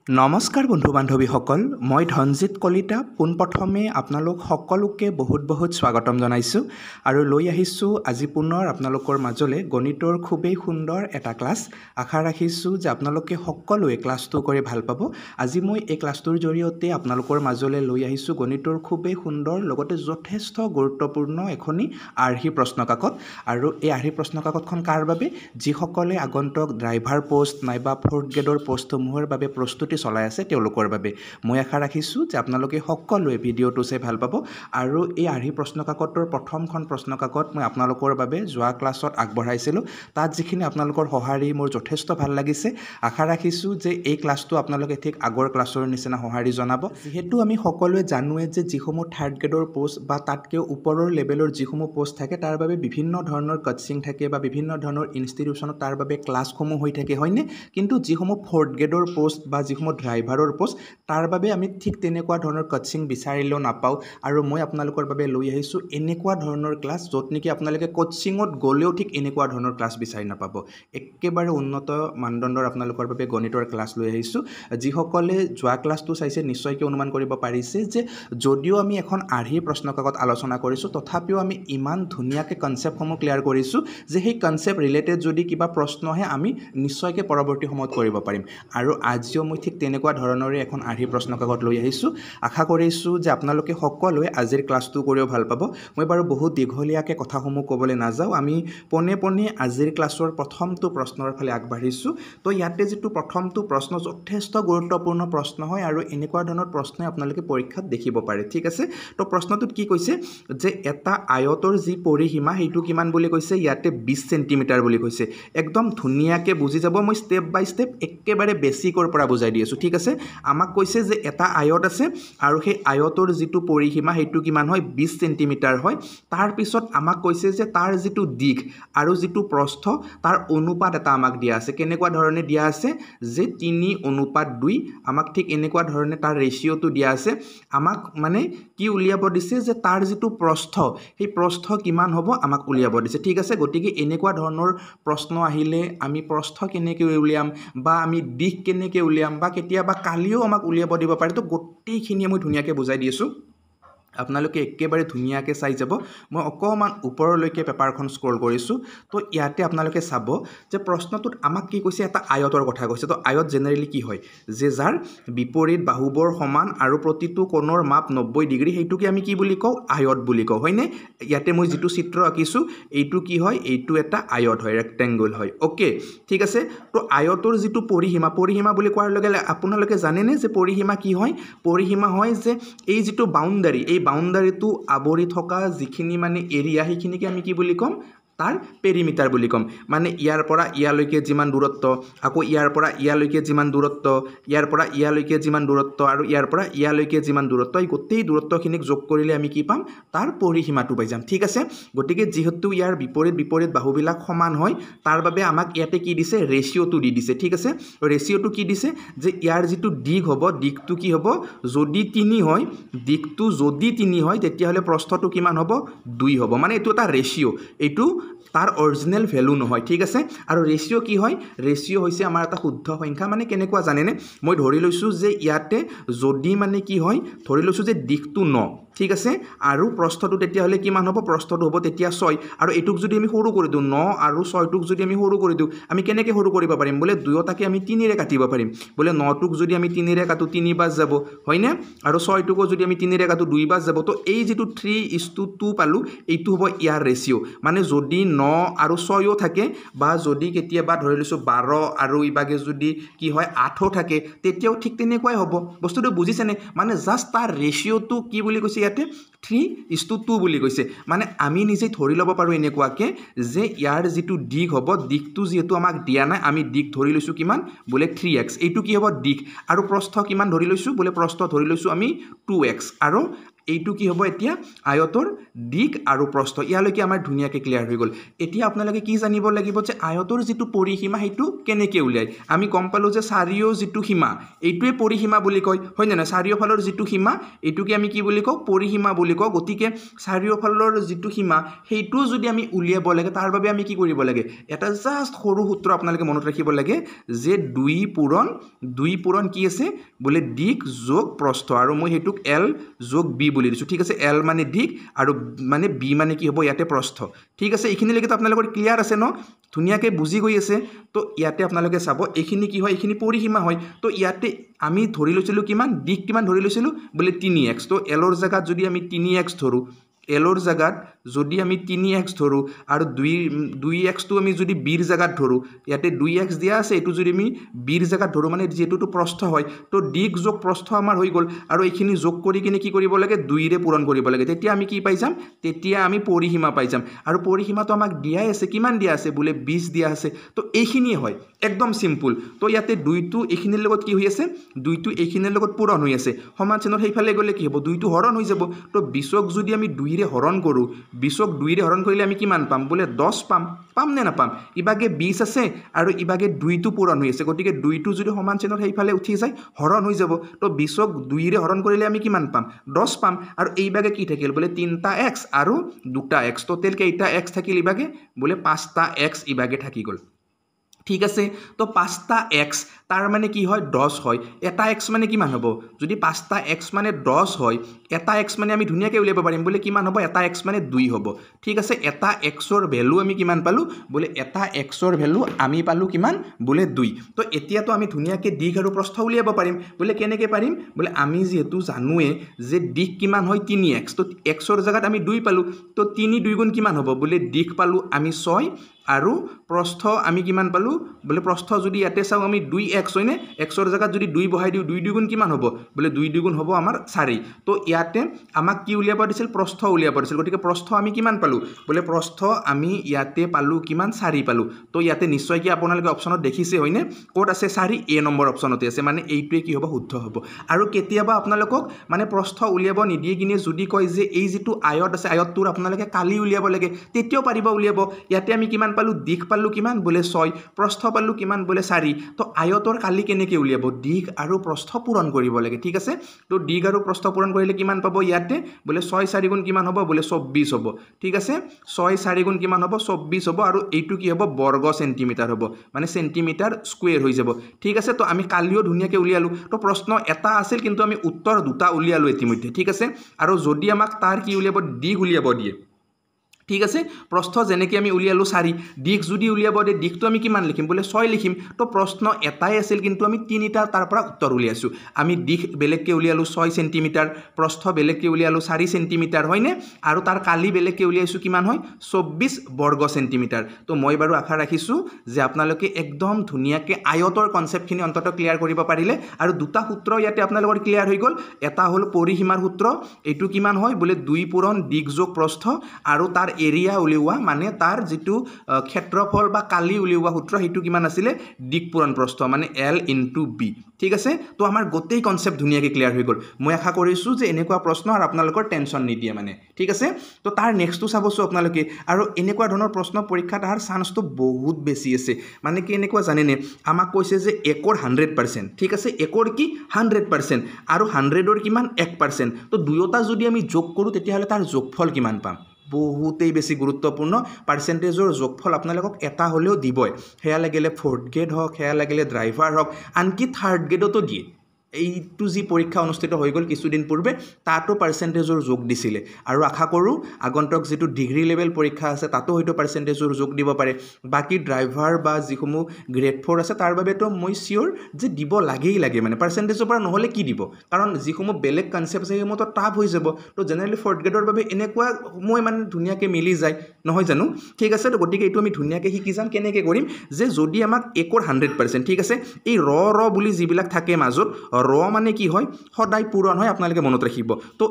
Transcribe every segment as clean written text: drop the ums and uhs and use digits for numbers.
নমস্কাৰ বন্ধু বান্ধৱীসকল, মই ধনজিৎ কলিতা পোনপ্ৰথমে আপোনালোক সকলোকে বহুত স্বাগতম জনাইছোঁ আৰু লৈ আহিছোঁ আজি পুনৰ আপোনালোকৰ মাজলৈ গণিতৰ খুবেই সুন্দৰ এটা ক্লাছ। আশা ৰাখিছোঁ যে আপোনালোকে সকলোৱে ক্লাছটো কৰি ভাল পাব। আজি মই এই ক্লাছটোৰ জৰিয়তে আপোনালোকৰ মাজলৈ লৈ আহিছোঁ গণিতৰ খুবেই সুন্দৰ লগতে যথেষ্ট গুৰুত্বপূৰ্ণ এখনি আৰ্হি প্ৰশ্নকাকত। আৰু এই আৰ্হি প্ৰশ্নকাকতখন কাৰ বাবে? যিসকলে আগন্তুক ড্ৰাইভাৰ পোষ্ট নাইবা 4th গ্ৰেডৰ পোষ্টসমূহৰ বাবে প্ৰস্তুতি চলাই আছে তেওঁলোকৰ বাবে। মই আশা ৰাখিছোঁ যে আপোনালোকে সকলোৱে ভিডিঅ'টো চাই ভাল পাব। আৰু এই আৰ্হি প্ৰশ্নকাকতৰ প্ৰথমখন প্ৰশ্নকাকত মই আপোনালোকৰ বাবে যোৱা ক্লাছত আগবঢ়াইছিলোঁ। তাত যিখিনি আপোনালোকৰ সঁহাৰি মোৰ যথেষ্ট ভাল লাগিছে। আশা ৰাখিছোঁ যে এই ক্লাছটো আপোনালোকে ঠিক আগৰ ক্লাছৰ নিচিনা সঁহাৰি জনাব। যিহেতু আমি সকলোৱে জানোৱে যে যিসমূহ 3rd গ্ৰেডৰ পোষ্ট বা তাতকৈ ওপৰৰ লেভেলৰ যিসমূহ পোষ্ট থাকে তাৰ বাবে বিভিন্ন ধৰণৰ কোচিং থাকে বা বিভিন্ন ধৰণৰ ইনষ্টিটিউশ্যনত তাৰ বাবে ক্লাছসমূহ হৈ থাকে, হয়নে? কিন্তু যিসমূহ 4th গ্ৰেডৰ পোষ্ট বা যিসমূহ ড্ৰাইভাৰৰ পোষ্ট তাৰ বাবে আমি ঠিক তেনেকুৱা ধৰণৰ কোচিং বিচাৰিলেও নাপাওঁ। আৰু মই আপোনালোকৰ বাবে লৈ আহিছোঁ এনেকুৱা ধৰণৰ ক্লাছ য'ত নেকি আপোনালোকে কোচিঙত গ'লেও ঠিক এনেকুৱা ধৰণৰ ক্লাছ বিচাৰি নাপাব। একেবাৰে উন্নত মানদণ্ডৰ আপোনালোকৰ বাবে গণিতৰ ক্লাছ লৈ আহিছোঁ। যিসকলে যোৱা ক্লাছটো চাইছে নিশ্চয়কৈ অনুমান কৰিব পাৰিছে যে যদিও আমি এখন আৰ্হি প্ৰশ্নকাকত আলোচনা কৰিছোঁ তথাপিও আমি ইমান ধুনীয়াকৈ কনচেপ্টসমূহ ক্লিয়াৰ কৰিছোঁ যে সেই কনচেপ্ট ৰিলেটেড যদি কিবা প্ৰশ্ন আহে আমি নিশ্চয়কৈ পৰৱৰ্তী সময়ত কৰিব পাৰিম। আৰু আজিও মই ঠিক তেনেকুৱা ধৰণৰে এখন আৰ্হি প্ৰশ্নকাকত লৈ আহিছোঁ। আশা কৰিছোঁ যে আপোনালোকে সকলোৱে আজিৰ ক্লাছটো কৰিও ভাল পাব। মই বাৰু বহুত দীঘলীয়াকৈ কথাসমূহ ক'বলৈ নাযাওঁ, আমি পোনে আজিৰ ক্লাছৰ প্ৰথমটো প্ৰশ্নৰ ফালে আগবাঢ়িছোঁ। তো ইয়াতে যিটো প্ৰথমটো প্ৰশ্ন যথেষ্ট গুৰুত্বপূৰ্ণ প্ৰশ্ন হয় আৰু এনেকুৱা ধৰণৰ প্ৰশ্নই আপোনালোকে পৰীক্ষাত দেখিব পাৰে, ঠিক আছে? তো প্ৰশ্নটোত কি কৈছে যে এটা আয়তৰ যি পৰিসীমা সেইটো কিমান বুলি কৈছে? ইয়াতে 20 চেণ্টিমিটাৰ বুলি কৈছে। একদম ধুনীয়াকৈ বুজি যাব, মই ষ্টেপ বাই ষ্টেপ একেবাৰে বেছিকৰ পৰা বুজাই দি আছোঁ, ঠিক আছে? আমাক কৈছে যে এটা আয়ত আছে আৰু সেই আয়তৰ যিটো পৰিসীমা সেইটো কিমান হয়? 20 চেণ্টিমিটাৰ হয়। তাৰপিছত আমাক কৈছে যে তাৰ যিটো দিশ আৰু যিটো প্ৰস্থ তাৰ অনুপাত এটা আমাক দিয়া আছে। কেনেকুৱা ধৰণে দিয়া আছে? যে 3:2। আমাক ঠিক এনেকুৱা ধৰণে তাৰ ৰেচিঅ'টো দিয়া আছে। আমাক মানে কি উলিয়াব দিছে যে তাৰ যিটো প্ৰস্থ সেই প্ৰস্থ কিমান হ'ব আমাক উলিয়াব দিছে, ঠিক আছে? গতিকে এনেকুৱা ধৰণৰ প্ৰশ্ন আহিলে আমি প্ৰস্থ কেনেকৈ উলিয়াম বা আমি দিশ কেনেকৈ উলিয়াম বা কেতিয়াবা কালিও আমাক উলিয়াব দিব পাৰে। তো গোটেইখিনিয়ে মই ধুনীয়াকৈ বুজাই দি আছোঁ, আপোনালোকে একেবাৰে ধুনীয়াকৈ চাই যাব। মই অকণমান ওপৰলৈকে পেপাৰখন স্ক্ৰল কৰিছোঁ। তো ইয়াতে আপোনালোকে চাব যে প্ৰশ্নটোত আমাক কি কৈছে? এটা আয়তৰ কথা কৈছে। তো আয়ত জেনেৰেলি কি হয়? যে যাৰ বিপৰীত বাহুবোৰ সমান আৰু প্ৰতিটো কোণৰ মাপ 90 ডিগ্ৰী সেইটোকে আমি কি বুলি কওঁ? আয়ত বুলি কওঁ, হয়নে? ইয়াতে মই যিটো চিত্ৰ আঁকিছোঁ এইটো কি হয়? এইটো এটা আয়ত হয়, ৰেক্টেংগল হয়, অ'কে, ঠিক আছে? তো আয়তৰ যিটো পৰিসীমা বুলি কোৱাৰ লগে লগে আপোনালোকে জানেনে যে পৰিসীমা কি হয়? পৰিসীমা হয় যে এই যিটো বাউণ্ডাৰী, এই বাউণ্ডাৰীটো আৱৰি থকা যিখিনি মানে এৰিয়া সেইখিনিকে আমি কি বুলি ক'ম? তাৰ পেৰিমিটাৰ বুলি ক'ম। মানে ইয়াৰ পৰা ইয়ালৈকে যিমান দূৰত্ব, আকৌ ইয়াৰ পৰা ইয়ালৈকে যিমান দূৰত্ব, ইয়াৰ পৰা ইয়ালৈকে যিমান দূৰত্ব আৰু ইয়াৰ পৰা ইয়ালৈকে যিমান দূৰত্ব, এই গোটেই দূৰত্বখিনিক যোগ কৰিলে আমি কি পাম? তাৰ পৰিসীমাটো পাই যাম, ঠিক আছে? গতিকে যিহেতু ইয়াৰ বিপৰীত বাহুবিলাক সমান হয় তাৰ বাবে আমাক ইয়াতে কি দিছে? ৰেচিঅ'টো দি দিছে, ঠিক আছে? ৰেচিঅ'টো কি দিছে? যে ইয়াৰ যিটো দিশ হ'ব, দিশটো কি হ'ব? যদি 3 হয়, দিশটো যদি 3 হয় তেতিয়াহ'লে প্ৰস্থটো কিমান হ'ব? 2 হ'ব। মানে এইটো এটা ৰেচিঅ', এইটো তাৰ অৰিজিনেল ভেলু নহয়, ঠিক আছে? আৰু ৰেচিঅ' কি হয়? ৰেচিঅ' হৈছে আমাৰ এটা শুদ্ধ সংখ্যা। মানে কেনেকুৱা জানেনে? মই ধৰি লৈছোঁ যে ইয়াতে যদি মানে কি হয়? ধৰি লৈছোঁ যে দিশটো 9, ঠিক আছে? আৰু প্ৰস্থটো তেতিয়াহ'লে কিমান হ'ব? প্ৰস্থটো হ'ব তেতিয়া 6। আৰু এইটোক যদি আমি সৰু কৰি দিওঁ, 9 আৰু 6টোক যদি আমি সৰু কৰি দিওঁ, আমি কেনেকৈ সৰু কৰিব পাৰিম? বোলে দুয়োটাকে আমি 3ৰে কাটিব পাৰিম। বোলে 9টোক যদি আমি 3ৰে কাটো 3 বাজ যাব, হয়নে? আৰু 6টোকো যদি আমি 3ৰে কাটো 2 বাজ যাব। তো এই যিটো 3:2 পালোঁ এইটো হ'ব ইয়াৰ ৰেচিঅ'। মানে যদি 9 আৰু 6ও থাকে বা যদি কেতিয়াবা ধৰি লৈছোঁ 12 আৰু ইভাগে যদি কি হয় 8ও থাকে তেতিয়াও ঠিক তেনেকুৱাই হ'ব। বস্তুটো বুজিছেনে? মানে জাষ্ট তাৰ ৰেচিঅ'টো কি বুলি কৈছে ইয়াতে? 3:2 বুলি কৈছে। মানে আমি নিজে ধৰি ল'ব পাৰোঁ এনেকুৱাকৈ যে ইয়াৰ যিটো দিশ হ'ব, দিশটো যিহেতু আমাক দিয়া নাই আমি দিশ ধৰি লৈছোঁ কিমান? বোলে 3x। এইটো কি হ'ব? দিশ। আৰু প্ৰস্থ কিমান ধৰি লৈছোঁ? বোলে প্ৰস্থ ধৰি লৈছোঁ আমি 2x। আৰু এইটো কি হ'ব এতিয়া আয়তৰ দিক আৰু প্ৰস্থ ইয়ালৈকে আমাৰ ধুনীয়াকৈ ক্লিয়াৰ হৈ গ'ল এতিয়া আপোনালোকে কি জানিব লাগিব যে আয়তৰ যিটো পৰিসীমা সেইটো কেনেকৈ উলিয়ায় আমি গম পালোঁ যে চাৰিও যিটো সীমা এইটোৱে পৰিসীমা বুলি কয় হয় নে নহয় চাৰিওফালৰ যিটো সীমা এইটোকে আমি কি বুলি কওঁ পৰিসীমা বুলি কওঁ গতিকে চাৰিওফালৰ যিটো সীমা সেইটো যদি আমি উলিয়াব লাগে তাৰ বাবে আমি কি কৰিব লাগে এটা জাষ্ট সৰু সূত্ৰ আপোনালোকে মনত ৰাখিব লাগে যে 2 পূৰণ কি আছে বোলে দিক যোগ প্ৰস্থ আৰু মই হেতুক l যোগ b বুলি দিছো ঠিক আছে l মানে দিক আৰু মানে b মানে কি হ'ব ইয়াতে প্ৰস্থ ঠিক আছে এইখিনিলৈকে তো আপোনালোকৰ ক্লিয়াৰ আছে ন ধুনীয়াকৈ বুজি গৈ আছে তো ইয়াতে আপোনালোকে চাব এইখিনি কি হয় এইখিনি পৰিসীমা হয় তো ইয়াতে আমি ধৰি লৈছিলোঁ কিমান দিক কিমান ধৰি লৈছিলোঁ বোলে 3x তো এলৰ জায়গাত যদি আমি 3x ধৰো এলৰ জায়গাত যদি আমি 3x ধৰো আৰু 2x টো আমি যদি b ৰ জায়গাত ধৰো ইয়াতে 2x দিয়া আছে এটো যদি আমি b ৰ জায়গাত ধৰো মানে যেটোটো প্ৰস্থ হয় তো দিক যোগ প্ৰস্থ আমাৰ হৈ গল আৰু এইখিনি যোগ কৰি কিনে কি কৰিব লাগে 2 ৰে পূৰণ কৰিব লাগে তেতিয়া আমি কি পাই যাম তেতিয়া আমি পৰিসীমা পাই যাম আৰু পৰিসীমাটো আমাক দিয়াই আছে কিমান দিয়া আছে বোলে 20 দিয়া আছে তো এইখিনি হয় একদম সিম্পল তো ইয়াতে 2 টো এইখিনিৰ লগত কি হৈ আছে 2 টো এইখিনিৰ লগত পূৰণ হৈ আছে সমান চিহ্নৰ সেইফালে গলে কি হ'ব 2 টো হৰণ হৈ যাব তো 20ক যদি আমি 2 ৰে হৰণ কৰো 20ক 2 ৰে হৰণ কৰিলে আমি কিমান পাম বোলে 10 পাম নে নাপাম ইবাগে 20 আছে আৰু ইবাগে 2 টো পূৰণ হৈ আছে গতিকে 2 টো যদি সমান চিহ্নৰ সেইফালে উঠি যায় হৰণ হৈ যাব তো 20ক 2 ৰে হৰণ কৰিলে আমি কিমান পাম 10 পাম আৰু এইবাগে কি থাকিল বোলে 3টা x আৰু 2টা x টোটেল কেইটা x থাকিল ইবাগে বোলে 5টা x ইবাগে থাকি গল ঠিক আছে তো 5টা x তার মানে কি হয় 10 হয় এটা x মানে কিমান হ'ব যদি 5টা x মানে 10 হয় এটা x মানে আমি ধুনিয়াকৈ উলিয়াব পাৰিম বলে কিমান হ'ব এটা x মানে 2 হ'ব ঠিক আছে এটা x ৰ ভ্যালু আমি কিমান পালো বলে এটা x ৰ ভ্যালু আমি পালো কিমান বলে 2 তো এতিয়া তো আমি ধুনিয়াকৈ দিক আৰু প্ৰস্থ উলিয়াব পাৰিম বলে কেনেকৈ পাৰিম বলে আমি যেহেতু জানোৱে যে দিক কিমান হয় 3x তো x ৰ জায়গাত আমি 2 পালো তো 3 2 গুণ কিমান হ'ব বলে দিক পালো আমি 6 আৰু প্ৰস্থ আমি কিমান পালো বলে প্ৰস্থ যদি ইয়াতে চাও আমি 2x হয়নে x ৰ জায়গাত যদি 2 বহাই দিও 2 গুণ কিমান হ'ব বলে 2 গুণ হ'ব আমাৰ 4 তো ইয়াতে আমাক কি উলিয়াব দিছিল প্ৰস্থ উলিয়াব দিছিল গতিকে প্ৰস্থ আমি কিমান পালো বলে প্ৰস্থ আমি ইয়াতে পালো কিমান 4 পালো তো ইয়াতে নিশ্চয় কি আপোনালোকে অপচনত দেখিছে হয়নে কোড আছে 4 এ নম্বৰ অপচনতে আছে মানে এইটোৱে কি হ'ব শুদ্ধ হ'ব আৰু কেতিয়াবা আপোনালোকক মানে প্ৰস্থ উলিয়াব নিদিয়ে কিনে যদি কয় যে এই যেটো আয়ত আছে আয়তটোৰ আপোনালোকে কালি উলিয়াব লাগে তেতিয়াও পাৰিব উলিয়াব ইয়াতে আমি কিমান পালো দিক পালো কিমান বলে 6 প্ৰস্থ পালো কিমান বলে 4 তো আয়তৰ কালি কেনেকৈ উলিয়াব দিক আৰু প্ৰস্থ পূৰণ কৰিব লাগে ঠিক আছে তো দিক আৰু প্ৰস্থ পূৰণ কৰিলে কিমান পাব ইয়াতে বলে 6 4 গুণ কিমান হ'ব বলে 24 হ'ব ঠিক আছে 6 4 গুণ কিমান হ'ব 24 হ'ব আৰু এইটো কি হ'ব বৰ্গ সেন্টিমিটাৰ হ'ব মানে সেন্টিমিটাৰ স্কয়াৰ হৈ যাব ঠিক আছে তো আমি কালিও ধুনিয়াকৈ উলিয়ালো তো প্ৰশ্ন এটা আছিল কিন্তু আমি উত্তৰ দুটা উলিয়ালো ইতিমধ্যে ঠিক আছে আৰু যদি আমাক তাৰ কি উলিয়াব দিক উলিয়াব দিয়ে ঠিক আছে প্ৰস্থ যেনেকৈ আমি উলিয়ালো 4 দিক যদি উলিয়াব দিয়ে দিকটো আমি কিমান লিখিম বলে 6 লিখিম তো প্ৰশ্ন এটাই আছিল কিন্তু আমি তিনিটা তাৰ পৰা উত্তৰ উলিয়াইছো আমি দিক বেলেগকৈ উলিয়ালো 6 সেন্টিমিটাৰ প্ৰস্থ বেলেগকৈ উলিয়ালো 4 সেন্টিমিটাৰ হয়নে আৰু তাৰ কালি বেলেগকৈ উলিয়াইছো কিমান হয় 24 বৰ্গ সেন্টিমিটাৰ তো মই বাৰু আশা ৰাখিছো যে আপোনালোকে একদম ধুনিয়াকৈ আয়তৰ কনসেপ্টখিনি অন্তত ক্লিয়াৰ কৰিব পাৰিলে আৰু দুটা সূত্ৰ ইয়াতে আপোনালোকৰ ক্লিয়াৰ হৈ গল এটা হল পৰিসীমাৰ সূত্ৰ এইটো কিমান হয় বলে 2 পূৰণ দিক যোগ প্ৰস্থ আৰু তাৰ এৰিয়া উলিওৱা মানে তাৰ যেটো ক্ষেত্ৰফল বা কালি উলিওৱা সূত্ৰ হেতু কিমান আছিল দিক পূৰণ প্ৰস্থ মানে l * b ঠিক আছে তো আমাৰ গোটেই কনসেপ্ট ধুনিয়াকৈ ক্লিয়াৰ হৈ গল মই আশা কৰিছো যে এনেকুৱা প্ৰশ্ন আৰু আপোনালোকৰ টেনচন নিদিয়ে মানে ঠিক আছে তো তাৰ নেক্সটটো চাবছো আপোনালোকে আৰু এনেকুৱা ধৰণৰ প্ৰশ্ন পৰীক্ষাত আহাৰ চান্সটো বহুত বেছি আছে মানে কি এনেকুৱা জানেনে আমাক কৈছে যে একৰ 100% ঠিক আছে একৰ কি 100% আৰু 100ৰ কিমান 1% তো দুয়োটা যদি আমি যোগ কৰো তেতিয়াহলে তাৰ যোগফল কিমান পাম বহুতেই বেছি গুৰুত্বপূৰ্ণ পাৰ্সেন্টেজৰ যোগফল আপোনালোকক এটা হলেও দিবই হেয়া লাগিলে 4th গ্ৰেড হওক হেয়া লাগিলে ড্ৰাইভাৰ হওক আনকি 3rd গ্ৰেডতো দিয়ে এইটো যি পৰীক্ষা অনুষ্ঠিত হৈ গল কিছুদিন পূৰ্বে তাতো পাৰ্সেন্টেজৰ যোগ দিছিলে আৰু আশা কৰো আগন্তুক যেটো ডিগ্ৰী লেভেল পৰীক্ষা আছে তাতো হয়তো পাৰ্সেন্টেজৰ যোগ দিব পাৰে বাকি ড্ৰাইভাৰ বা যিসমূহ গ্ৰেড 4 আছে তাৰ বাবে তো মই সিওৰ যে দিব লাগেই লাগে মানে পাৰ্সেন্টেজৰ পৰা নহলে কি দিব কাৰণ যিসমূহ বেলেগ কনসেপ্ট আছে হেমতো টাফ হৈ যাব তো জেনাৰেলি 4th গ্ৰেডৰ বাবে এনেকুৱা মই মানে ধুনিয়াকৈ মিলি যায় নহয় জানো ঠিক আছে তো গতিকে এইটো আমি ধুনিয়াকৈ শিকি যাম কেনেকৈ কৰিম যে যদি আমাক একৰ 100% ঠিক আছে এই ৰ বুলি যিবিলাক থাকে মাজত ৰ মানে কি হয় সদায় পূৰণ হয় আপোনালোকে মনত ৰাখিব তো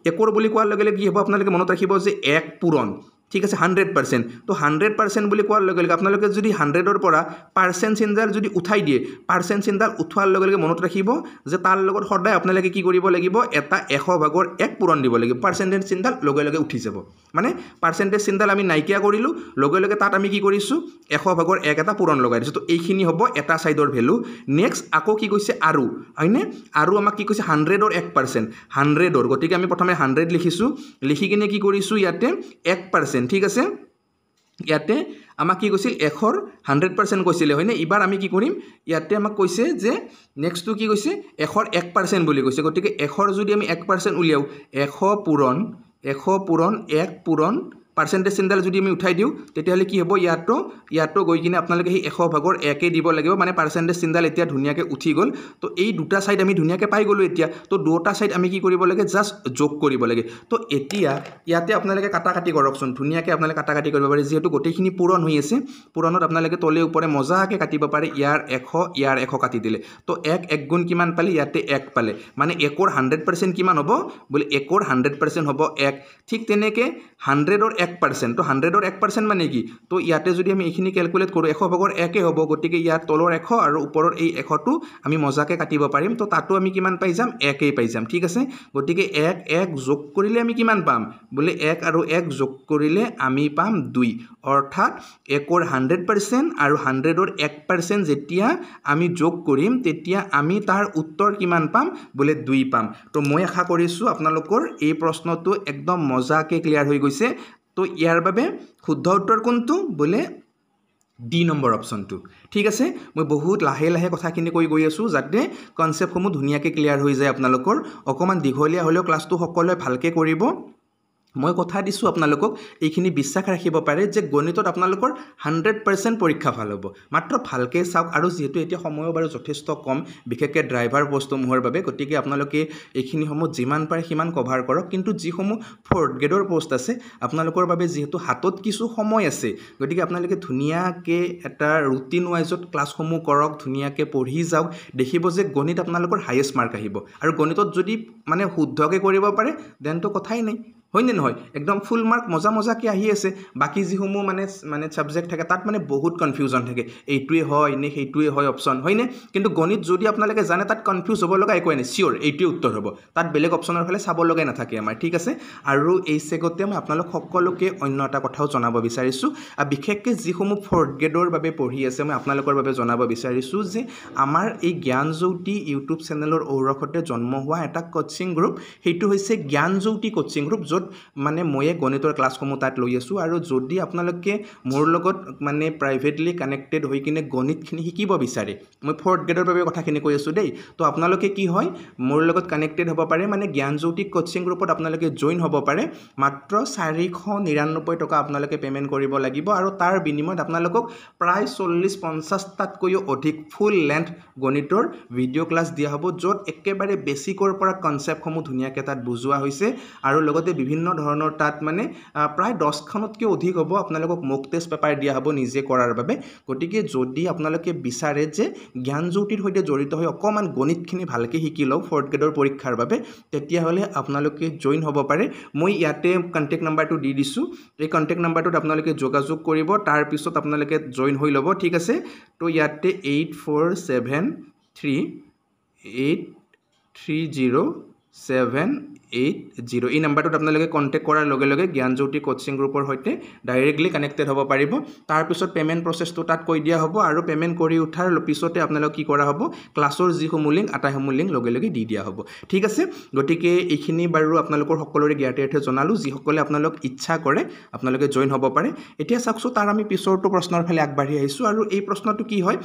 একৰ বুলি কোৱাৰ লগে লগে কি হ'ব আপোনালোকে মনত ৰাখিব যে 1 পূৰণ ঠিক আছে 100%। তো 100% বুলি কোৱাৰ লগে লগে আপোনালোকে যদি 100ৰ পৰা পাৰ্চেণ্ট চিনডাল যদি উঠাই দিয়ে, পাৰ্চেণ্ট চিনডাল উঠোৱাৰ লগে লগে মনত ৰাখিব যে তাৰ লগত সদায় আপোনালোকে কি কৰিব লাগিব, এটা 100/1 পূৰণ দিব লাগিব। পাৰ্চেণ্টেজ চিনডাল লগে লগে উঠি যাব, মানে পাৰ্চেণ্টেজ চিনডাল আমি নাইকিয়া কৰিলোঁ, লগে লগে তাত আমি কি কৰিছোঁ 100/1 এটা পূৰণ লগাই দিছোঁ। তো এইখিনি হ'ব এটা ছাইডৰ ভেলু। নেক্সট আকৌ কি কৈছে আৰু, হয়নে? আৰু আমাক কি কৈছে 100ৰ 1%, 100ৰ, গতিকে আমি প্ৰথমে 100 লিখিছোঁ, লিখি কিনে কি কৰিছোঁ ইয়াতে 1%, ঠিক আছে? ইয়াতে আমাক কি কৈছিল 100ৰ 100% কৈছিলে, হয়নে? এইবাৰ আমি কি কৰিম, ইয়াতে আমাক কৈছে যে নেক্সটটো কি কৈছে 100ৰ 1% বুলি কৈছে, গতিকে 100ৰ যদি আমি 1% উলিয়াওঁ, 100 পূৰণ 1 পূৰণ পাৰ্চেণ্টেজ চিনডাল যদি আমি উঠাই দিওঁ তেতিয়াহ'লে কি হ'ব, ইয়াতো গৈ কিনে আপোনালোকে সেই 100/1 দিব লাগিব, মানে পাৰ্চেণ্টেজ চিনডাল এতিয়া ধুনীয়াকৈ উঠি গ'ল। তো এই দুটা ছাইড আমি ধুনীয়াকৈ পাই গ'লোঁ এতিয়া। তো দুটা ছাইড আমি কি কৰিব লাগে, জাষ্ট যোগ কৰিব লাগে। তো এতিয়া ইয়াতে আপোনালোকে কাটাকাটি কৰকচোন, ধুনীয়াকৈ আপোনালোকে কাটাকাটি কৰিব পাৰে, যিহেতু গোটেইখিনি পূৰণ হৈ আছে। পূৰণত আপোনালোকে তলে ওপৰে মজাকৈ কাটিব পাৰে, ইয়াৰ 100 কাটি দিলে। তো 1 গুণ কিমান পালে, ইয়াতে 1 পালে, মানে 1ৰ 100% কিমান হ'ব বোলে, 1ৰ 100% হ'ব 1। ঠিক তেনেকৈ 100ৰ 1%, তো 100ৰ 1% মানে কি, তো ইয়াতে যদি আমি এইখিনি কেলকুলেট কৰোঁ 100/1 হ'ব, গতিকে ইয়াৰ তলৰ 100 আৰু ওপৰৰ এই 100টো আমি মজাকৈ কাটিব পাৰিম। তো তাতো আমি কিমান পাই যাম, 1 পাই যাম, ঠিক আছে? গতিকে 1 যোগ কৰিলে আমি কিমান পাম বোলে, 1 আৰু 1 যোগ কৰিলে আমি পাম 2, অৰ্থাৎ 1ৰ 100% আৰু 100ৰ 1% যেতিয়া আমি যোগ কৰিম তেতিয়া আমি তাৰ উত্তৰ কিমান পাম বোলে 2 পাম। তো মই আশা কৰিছোঁ আপোনালোকৰ এই প্ৰশ্নটো একদম মজাকৈ ক্লিয়াৰ হৈ গৈছে। তো ইয়াৰ বাবে শুদ্ধ উত্তৰ কোনটো বোলে, ডি নম্বৰ অপশ্যনটো, ঠিক আছে? মই বহুত লাহে লাহে কথাখিনি কৈ গৈ আছোঁ যাতে কনচেপ্টসমূহ ধুনীয়াকৈ ক্লিয়াৰ হৈ যায় আপোনালোকৰ। অকণমান দীঘলীয়া হ'লেও ক্লাছটো সকলোৱে ভালকৈ কৰিব। মই কথা দিছোঁ আপোনালোকক, এইখিনি বিশ্বাস ৰাখিব পাৰে যে গণিতত আপোনালোকৰ 100% পৰীক্ষা ভাল হ'ব, মাত্ৰ ভালকৈ চাওক। আৰু যিহেতু এতিয়া সময়ো বাৰু যথেষ্ট কম, বিশেষকৈ ড্ৰাইভাৰ পষ্টসমূহৰ বাবে, গতিকে আপোনালোকে এইখিনিসমূহ যিমান পাৰে সিমান কভাৰ কৰক। কিন্তু যিসমূহ 4th গ্ৰেডৰ পষ্ট আছে আপোনালোকৰ বাবে, যিহেতু হাতত কিছু সময় আছে, গতিকে আপোনালোকে ধুনীয়াকৈ এটা ৰুটিন ৱাইজত ক্লাছসমূহ কৰক, ধুনীয়াকৈ পঢ়ি যাওক, দেখিব যে গণিত আপোনালোকৰ হায়েষ্ট মাৰ্ক আহিব। আৰু গণিতত যদি মানে শুদ্ধকৈ কৰিব পাৰে দেনটো কথাই নাই, হয়নে নহয়? একদম ফুল মাৰ্ক মজাকৈ আহি আছে। বাকী যিসমূহ মানে ছাবজেক্ট থাকে তাত মানে বহুত কনফিউজন থাকে, এইটোৱে হয় নে সেইটোৱে হয় অপশ্যন, হয়নে? কিন্তু গণিত যদি আপোনালোকে জানে তাত কনফিউজ হ'ব লগা একোৱেই নাই, চিয়'ৰ এইটোৱে উত্তৰ হ'ব, তাত বেলেগ অপশ্যনৰ ফালে চাব লগাই নাথাকে আমাৰ, ঠিক আছে? আৰু এই চেগতে মই আপোনালোক সকলোকে অন্য এটা কথাও জনাব বিচাৰিছোঁ, বিশেষকৈ যিসমূহ 4th গ্ৰেডৰ বাবে পঢ়ি আছে, মই আপোনালোকৰ বাবে জনাব বিচাৰিছোঁ যে আমাৰ এই জ্ঞানজ্যোতি ইউটিউব চেনেলৰ ঔৰসতে জন্ম হোৱা এটা কোচিং গ্ৰুপ, সেইটো হৈছে জ্ঞানজ্যোতি কোচিং গ্ৰুপ, য'ত মানে ময়ে গণিতৰ ক্লাছসমূহ তাত লৈ আছোঁ। আৰু যদি আপোনালোকে মোৰ লগত মানে প্ৰাইভেটলি কানেক্টেড হৈ কিনে গণিতখিনি শিকিব বিচাৰে, মই 4th গ্ৰেডৰ বাবে কথাখিনি কৈ আছোঁ দেই, তো আপোনালোকে কি হয় মোৰ লগত কানেক্টেড হ'ব পাৰে, মানে জ্ঞানজ্যোতি কোচিং গ্ৰুপত আপোনালোকে জইন হ'ব পাৰে। মাত্ৰ 499 টকা আপোনালোকে পে'মেণ্ট কৰিব লাগিব, আৰু তাৰ বিনিময়ত আপোনালোকক প্ৰায় 40-50টাতকৈও অধিক ফুল লেন্থ গণিতৰ ভিডিঅ' ক্লাছ দিয়া হ'ব, য'ত একেবাৰে বেছিকৰ পৰা কনচেপ্টসমূহ ধুনীয়াকৈ তাত বুজোৱা হৈছে। আৰু লগতে বিভিন্ন ধৰণৰ তাত মানে প্ৰায় 10খনতকৈ অধিক হ'ব আপোনালোকক মক টেষ্ট পেপাৰ দিয়া হ'ব নিজে কৰাৰ বাবে। গতিকে যদি আপোনালোকে বিচাৰে যে জ্ঞানজ্যোতিৰ সৈতে জড়িত হৈ অকণমান গণিতখিনি ভালকৈ শিকি লওক 4th গ্ৰেডৰ পৰীক্ষাৰ বাবে, তেতিয়াহ'লে আপোনালোকে জইন হ'ব পাৰে। মই ইয়াতে কণ্টেক্ট নাম্বাৰটো দি দিছোঁ, এই কণ্টেক্ট নাম্বাৰটোত আপোনালোকে যোগাযোগ কৰিব, তাৰপিছত আপোনালোকে জইন হৈ ল'ব, ঠিক আছে? তো ইয়াতে 8478307880 এই নাম্বাৰটোত আপোনালোকে কণ্টেক্ট কৰাৰ লগে লগে জ্ঞানজ্যোতি কোচিং গ্ৰুপৰ সৈতে ডাইৰেক্টলি কানেক্টেড হ'ব পাৰিব। তাৰপিছত পে'মেণ্ট প্ৰচেছটো তাত কৈ দিয়া হ'ব, আৰু পে'মেণ্ট কৰি উঠাৰ পিছতে আপোনালোক কি কৰা হ'ব, ক্লাছৰ যিসমূহ লিংক আটাইসমূহ লিংক লগে লগে দি দিয়া হ'ব, ঠিক আছে? গতিকে এইখিনি বাৰু আপোনালোকৰ সকলোৰে জ্ঞাতাৰ্থে জনালোঁ। যিসকলে আপোনালোক ইচ্ছা কৰে আপোনালোকে জইন হ'ব পাৰে। এতিয়া চাওকচোন, তাৰ আমি পিছৰটো প্ৰশ্নৰ ফালে আগবাঢ়ি আহিছোঁ। আৰু এই প্ৰশ্নটো কি হয়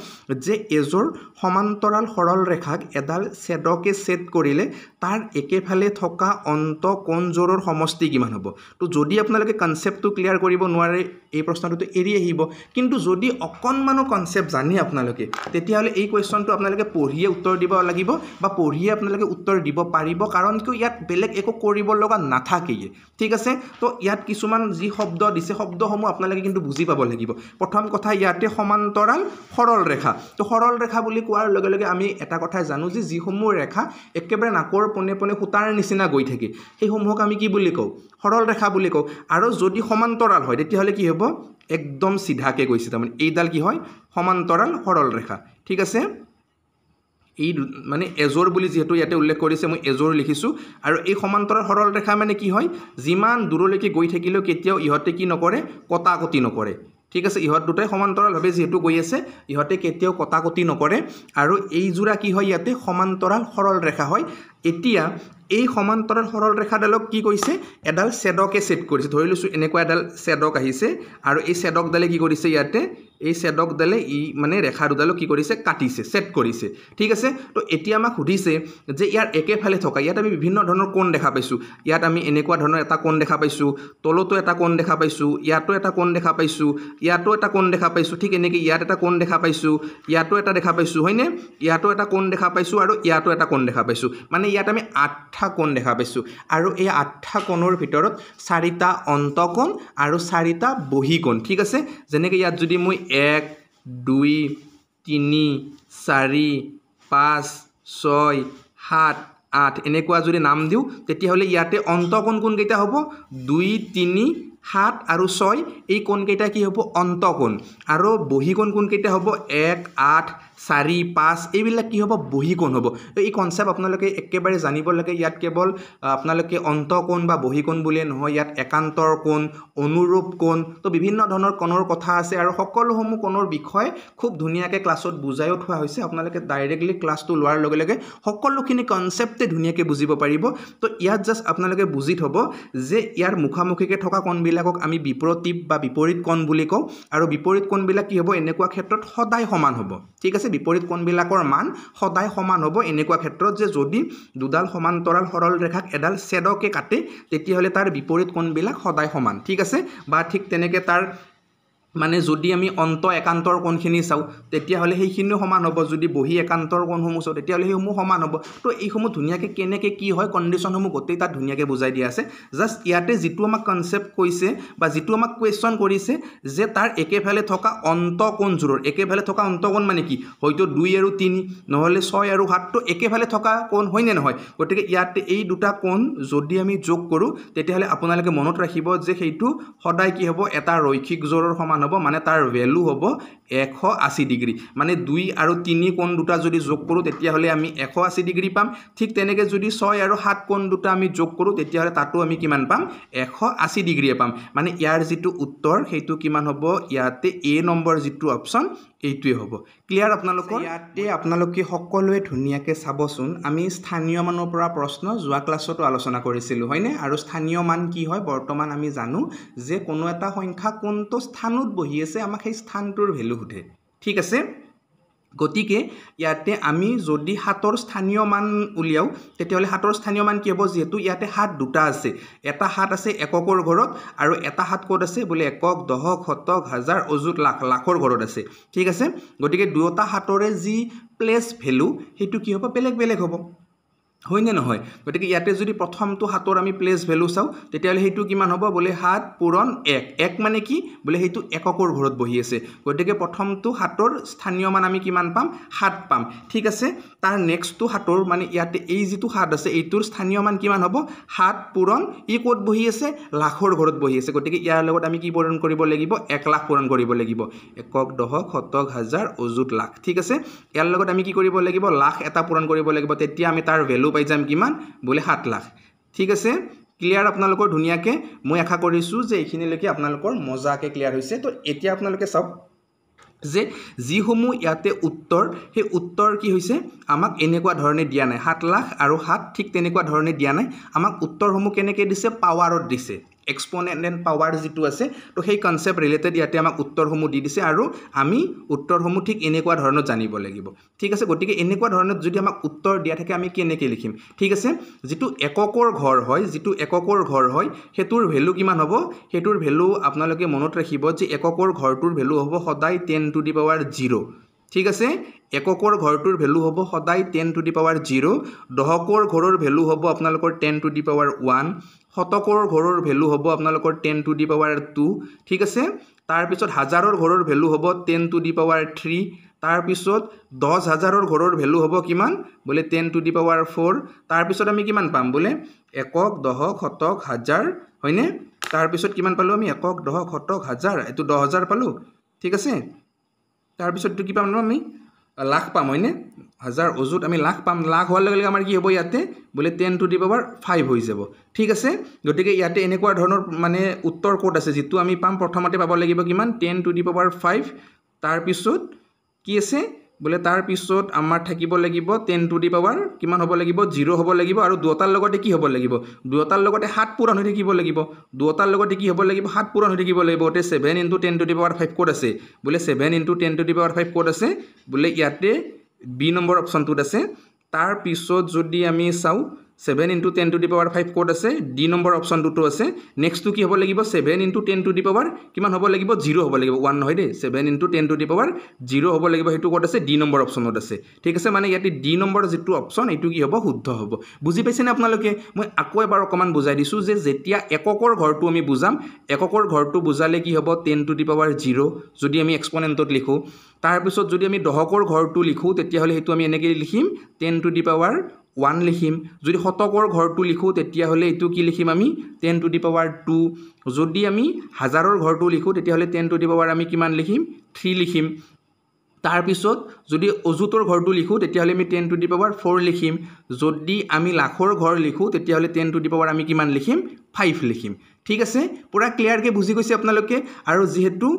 যে এযোৰ সমান্তৰাল সৰল ৰেখাক এডাল ছেদকে ছেদ কৰিলে তাৰ একেফালে থকা অন্তঃকোণযোৰৰ সমষ্টি কিমান হ'ব? তো যদি আপোনালোকে কনচেপ্টটো ক্লিয়াৰ কৰিব নোৱাৰে এই প্ৰশ্নটোতো এৰি আহিব, কিন্তু যদি অকণমানো কনচেপ্ট জানে আপোনালোকে, তেতিয়াহ'লে এই কুৱেশ্যনটো আপোনালোকে পঢ়িয়ে উত্তৰ দিব লাগিব, বা পঢ়িয়ে আপোনালোকে উত্তৰ দিব পাৰিব, কাৰণ কিয় ইয়াত বেলেগ একো কৰিব লগা নাথাকেই, ঠিক আছে? তো ইয়াত কিছুমান যি শব্দ দিছে, শব্দসমূহ আপোনালোকে কিন্তু বুজি পাব লাগিব। প্ৰথম কথা, ইয়াতে সমান্তৰাল সৰল ৰেখা, তো সৰল ৰেখা বুলি কোৱাৰ লগে লগে আমি এটা কথাই জানো যে যিসমূহ ৰেখা একেবাৰে নাকৰ পোনে পোনে আপুনি সূতাৰ নিচিনা গৈ থাকে সেইসমূহক আমি কি বুলি কওঁ সৰল ৰেখা বুলি কওঁ আৰু যদি সমান্তৰাল হয় তেতিয়াহ'লে কি হ'ব একদম সিধাকে গৈছে তাৰমানে এইডাল কি হয় সমান্তৰাল সৰল ৰেখা ঠিক আছে এই মানে এজৰ বুলি যেহেতু ইয়াতে উল্লেখ কৰিছে মই এজৰ লিখিছোঁ আৰু এই সমান্তৰাল সৰল ৰেখা মানে কি হয় যিমান দূৰলৈকে গৈ থাকিলেও কেতিয়াও ইহঁতে কি নকৰে কটাকটি নকৰে ঠিক আছে ইহঁত দুটাই সমান্তৰালভাৱে যেহেতু গৈ আছে ইহঁতে কেতিয়াও কটাকটি নকৰে আৰু এই জোৰা কি হয় ইয়াতে সমান্তৰাল সৰল ৰেখা হয় এতিয়া এই সমান্তৰাল সৰল ৰেখাডালক কি কৰিছে এডাল ছেদকে ছেদ কৰিছে ধৰি লৈছোঁ এনেকুৱা এডাল ছেদক আহিছে আৰু এই ছেদকডালে কি কৰিছে ইয়াতে এই ছেদকডালে ই মানে ৰেখা দুডালক কি কৰিছে কাটিছে ছেদ কৰিছে ঠিক আছে তো এতিয়া আমাক সুধিছে যে ইয়াৰ একেফালে থকা ইয়াত আমি বিভিন্ন ধৰণৰ কোণ দেখা পাইছোঁ ইয়াত আমি এনেকুৱা ধৰণৰ এটা কোণ দেখা পাইছোঁ তলতো এটা কোণ দেখা পাইছোঁ ইয়াতো এটা কোণ দেখা পাইছোঁ ইয়াতো এটা কোণ দেখা পাইছোঁ ঠিক এনেকৈ ইয়াত এটা কোণ দেখা পাইছোঁ ইয়াতো এটা দেখা পাইছোঁ হয়নে ইয়াতো এটা কোণ দেখা পাইছোঁ আৰু ইয়াতো এটা কোণ দেখা পাইছোঁ মানে ইয়াত আমি 8টা কোণ দেখা পাইছোঁ আৰু এই 8টা কোণৰ ভিতৰত 4টা অন্তকোণ আৰু 4টা বহিকোণ ঠিক আছে যেনেকৈ ইয়াত যদি মই 1 2 3 4 5 6 7 8 এনেকুৱা যদি নাম দিওঁ তেতিয়াহ'লে ইয়াতে অন্তকোণ কোনকেইটা হ'ব 2 3 7 আৰু 6 এই কোণকেইটা কি হ'ব অন্তকোণ আৰু বহিকোণ কোনকেইটা হ'ব 1 8 4 5 এইবিলাক কি হ'ব বহিকোণ হ'ব এই কনসেপ্ট আপোনালোকে একেবাৰে জানিব লাগে ইয়াত কেৱল আপোনালোকে অন্তকোণ বা বহিকোণ বুলিয়ে নহয় ইয়াত একান্তৰ কোণ অনুৰূপ কোণ তো বিভিন্ন ধৰণৰ কোণৰ কথা আছে আৰু সকলোসমূহ কোণৰ বিষয়ে খুব ধুনীয়াকৈ ক্লাছত বুজাই থোৱা হৈছে আপোনালোকে ডাইৰেক্টলি ক্লাছটো লোৱাৰ লগে লগে সকলোখিনি কনসেপ্টে ধুনীয়াকৈ বুজিব পাৰিব তো ইয়াত জাস্ট আপোনালোকে বুজি থ'ব যে ইয়াৰ মুখামুখিকৈ থকা কোণবিলাকক আমি বিপৰীত বা বিপৰীত কোণ বুলি কওঁ আৰু বিপৰীত কোণবিলাক কি হ'ব এনেকুৱা ক্ষেত্ৰত সদায় সমান হ'ব ঠিক আছে বিপৰীত কোণবিলাকৰ মান সদায় সমান হ'ব এনেকুৱা ক্ষেত্ৰত যে যদি দুডাল সমান্তৰাল সৰল ৰেখাক এডাল ছেদকে কাটে তেতিয়াহ'লে তাৰ বিপৰীত কোণবিলাক সদায় সমান ঠিক আছে বা ঠিক তেনেকৈ তাৰ মানে যদি আমি অন্ত একান্তৰ কোণখিনি চাওঁ তেতিয়াহ'লে সেইখিনিও সমান হ'ব যদি বহি একান্তৰ কোণসমূহ চাওঁ তেতিয়াহ'লে সেইসমূহ সমান হ'ব তো এইসমূহ ধুনীয়াকৈ কেনেকৈ কি হয় কণ্ডিশ্যনসমূহ গোটেই তাত ধুনীয়াকৈ বুজাই দিয়া আছে জাষ্ট ইয়াতে যিটো আমাক কনচেপ্ট কৈছে বা যিটো আমাক কুৱেশ্যন কৰিছে যে তাৰ একেফালে থকা অন্তকোণযোৰৰ একেফালে থকা অন্তকোণ মানে কি হয়তো 2 আৰু 3 নহ'লে 6 আৰু 7 তো একেফালে থকা কোণ হয়নে নহয় গতিকে ইয়াতে এই দুটা কোণ যদি আমি যোগ কৰোঁ তেতিয়াহ'লে আপোনালোকে মনত ৰাখিব যে সেইটো সদায় কি হ'ব এটা ৰৈখিক জোৰৰ সমান হ'ব মানে তাৰ ভ্যালু হ'ব 180 ডিগ্ৰী মানে 2 আৰু 3 কোণ দুটা যদি যোগ কৰোঁ তেতিয়াহ'লে আমি 180 ডিগ্ৰী পাম ঠিক তেনেকৈ যদি 6 আৰু 7 কোণ দুটা আমি যোগ কৰোঁ তেতিয়াহ'লে তাতো আমি কিমান পাম 180 ডিগ্ৰীয়ে পাম মানে ইয়াৰ যিটো উত্তৰ সেইটো কিমান হ'ব ইয়াতে এ নম্বৰ যিটো অপশ্যন এইটোৱে হ'ব ক্লিয়াৰ আপোনালোকৰ ইয়াতে আপোনালোকে সকলোৱে ধুনীয়াকৈ চাবচোন আমি স্থানীয় মানৰ পৰা প্ৰশ্ন যোৱা ক্লাছতো আলোচনা কৰিছিলোঁ হয়নে আৰু স্থানীয় মান কি হয় বৰ্তমান আমি জানো যে কোনো এটা সংখ্যা কোনটো স্থানত বহি আছে আমাক সেই স্থানটোৰ ভ্যালু সোধে ঠিক আছে গতিকে ইয়াতে আমি যদি 7ৰ স্থানীয় মান উলিয়াও তেতিয়াহ'লে 7ৰ স্থানীয় মান কি হ'ব যেহেতু ইয়াতে 7 দুটা আছে এটা 7 আছে এককৰ ঘৰত আৰু এটা 7 ক'ত আছে বোলে একক দশক শতক হাজাৰ অযুত লাখ লাখৰ ঘৰত আছে ঠিক আছে গতিকে দুয়োটা 7ৰে যি প্লেস ভ্যালু সেইটো কি হ'ব বেলেগ বেলেগ হ'ব হয়নে নহয় গতিকে ইয়াতে যদি প্ৰথমটো 7ৰ আমি প্লেস ভ্যালু চাও তেতিয়াহ'লে সেইটো কিমান হ'ব বোলে 7 পূৰণ 1 1 মানে কি বোলে সেইটো এককৰ ঘৰত বহি আছে গতিকে প্ৰথমটো 7ৰ স্থানীয় মান আমি কিমান পাম 7 পাম ঠিক আছে তাৰ নেক্সটটো 7ৰ মানে ইয়াতে এই যিটো 7 আছে এইটোৰ স্থানীয় মান কিমান হ'ব 7 পূৰণ ই ক'ত বহি আছে লাখৰ ঘৰত বহি আছে গতিকে ইয়াৰ লগত আমি কি পূৰণ কৰিব লাগিব 1 লাখ পূৰণ কৰিব লাগিব একক দশক শতক হাজাৰ অযুত লাখ ঠিক আছে ইয়াৰ লগত আমি কি কৰিব লাগিব লাখ এটা পূৰণ কৰিব লাগিব তেতিয়া আমি তাৰ ভ্যালু পাই যাম কিমান বোলে 7 লাখ ঠিক আছে ক্লিয়াৰ আপোনালোকৰ ধুনীয়াকৈ মই আশা কৰিছোঁ যে এইখিনিলৈকে আপোনালোকৰ মজাকৈ ক্লিয়াৰ হৈছে তো এতিয়া আপোনালোকে চাওক যে যিসমূহ ইয়াতে উত্তৰ সেই উত্তৰ কি হৈছে আমাক এনেকুৱা ধৰণে দিয়া নাই 7 লাখ আৰু 7 ঠিক তেনেকুৱা ধৰণে দিয়া নাই আমাক উত্তৰসমূহ কেনেকৈ দিছে পাৱাৰত দিছে এক্সপোনেণ্ট পাৱাৰ যিটো আছে তো সেই কনসেপ্ট ৰিলেটেড ইয়াতে আমাক উত্তৰসমূহ দি দিছে আৰু আমি উত্তৰসমূহ ঠিক এনেকুৱা ধৰণত জানিব লাগিব ঠিক আছে গতিকে এনেকুৱা ধৰণত যদি আমাক উত্তৰ দিয়া থাকে আমি কেনেকৈ লিখিম ঠিক আছে যিটো এককৰ ঘৰ হয় হেতুৰ ভ্যালু কিমান হ'ব হেতুৰ ভ্যালু আপোনালোকে মনত ৰাখিব যে এককৰ ঘৰটোৰ ভ্যালু হ'ব সদায় 10 টু দি পাৱাৰ 0 ঠিক আছে এককৰ ঘৰটোৰ ভ্যালু হ'ব সদায় 10 টু দি পাৱাৰ 0 দশকৰ ঘৰৰ ভ্যালু হ'ব আপোনালোকৰ 10 টু দি পাৱাৰ 1 শতকৰ ঘৰৰ ভ্যালু হ'ব আপোনালোকৰ 10 টু দি পাৱাৰ 2 ঠিক আছে তাৰ পিছত হাজাৰৰ ঘৰৰ ভ্যালু হ'ব 10 টু দি পাৱাৰ 3 তাৰ পিছত 10,000ৰ ঘৰৰ ভ্যালু হ'ব কিমান বোলে 10 টু দি পাৱাৰ 4 তাৰ পিছত আমি কিমান পাম বোলে একক দশক শতক হাজাৰ হয়নে তাৰ পিছত কিমান পালো আমি একক দশক শতক হাজাৰ এটো 10,000 পালো ঠিক আছে তাৰ পিছত কি পাম আমি লাখ পাম হয়নে হাজাৰ অজুত আমি লাখ পাম লাখ হোৱাৰ লগে লগে আমাৰ কি হ'ব ইয়াতে বোলে 10 টু দি পাৱাৰ 5 হৈ যাব ঠিক আছে গতিকে ইয়াতে এনেকুৱা ধৰণৰ মানে উত্তৰ কোড আছে যেটো আমি পাম প্ৰথমতে পাব লাগিব কিমান 10 টু দি পাৱাৰ 5 তাৰ পিছত কি আছে বোলে তাৰ পিছত আমাৰ থাকিব লাগিব 10 টু দি পাৱাৰ কিমান হ'ব লাগিব 0 হ'ব লাগিব আৰু দুটাৰ লগতে কি হ'ব লাগিব দুটাৰ লগতে 7 পূৰণ হৈ থাকিব লাগিব দুটাৰ লগতে কি হ'ব লাগিব 7 পূৰণ হৈ থাকিব লাগিব তে 7 * 10 টু দি পাৱাৰ 5 কোড আছে বোলে 7 * 10 টু দি পাৱাৰ 5 কোড আছে বোলে ইয়াতে বি নম্বৰ অপচনটোত আছে তাৰ পিছত যদি আমি চাও 7 * 10 টু দি পাৱাৰ 5 কোড আছে ডি নম্বৰ অপচনটো আছে নেক্সট টু কি হ'ব লাগিব 7 * 10 টু দি পাৱাৰ কিমান হ'ব লাগিব 0 হ'ব লাগিব 1 নহয় দে 7 * 10 টু দি পাৱাৰ 0 হ'ব লাগিব হেতু কোড আছে ডি নম্বৰ অপচনত আছে ঠিক আছে মানে ইয়াতে ডি নম্বৰ যেটো অপচন এটো কি হ'ব শুদ্ধ হ'ব বুজি পাইছে না আপোনালোকে মই আকৌ এবাৰ অকমান বুজাই দিছো যে যেতিয়া এককৰ ঘৰটো আমি বুজাম এককৰ ঘৰটো বুজালে কি হ'ব 10 টু দি পাৱাৰ 0 যদি আমি এক্সপোনেন্টত লিখো তাৰ পিছত যদি আমি দশকৰ ঘৰটো লিখো তেতিয়া হলে হেতু আমি এনেকৈ লিখিম 10 টু দি পাৱাৰ 1 লিখিম যদি শতকৰ ঘৰটো লিখো তেতিয়া হলে এটো কি লিখিম আমি 10 টু দি পাৱাৰ 2 যদি আমি হাজাৰৰ ঘৰটো লিখো তেতিয়া হলে 10 টু দি পাৱাৰ আমি কিমান লিখিম 3 লিখিম তাৰ পিছত যদি অজুতৰ ঘৰটো লিখো তেতিয়া হলে আমি 10 টু দি পাৱাৰ 4 লিখিম যদি আমি লাখৰ ঘৰ লিখো তেতিয়া হলে 10 টু দি পাৱাৰ আমি কিমান লিখিম 5 লিখিম ঠিক আছে পুৰা ক্লিয়াৰ কে বুজি গৈছে আপোনালোকে আৰু যেহেতু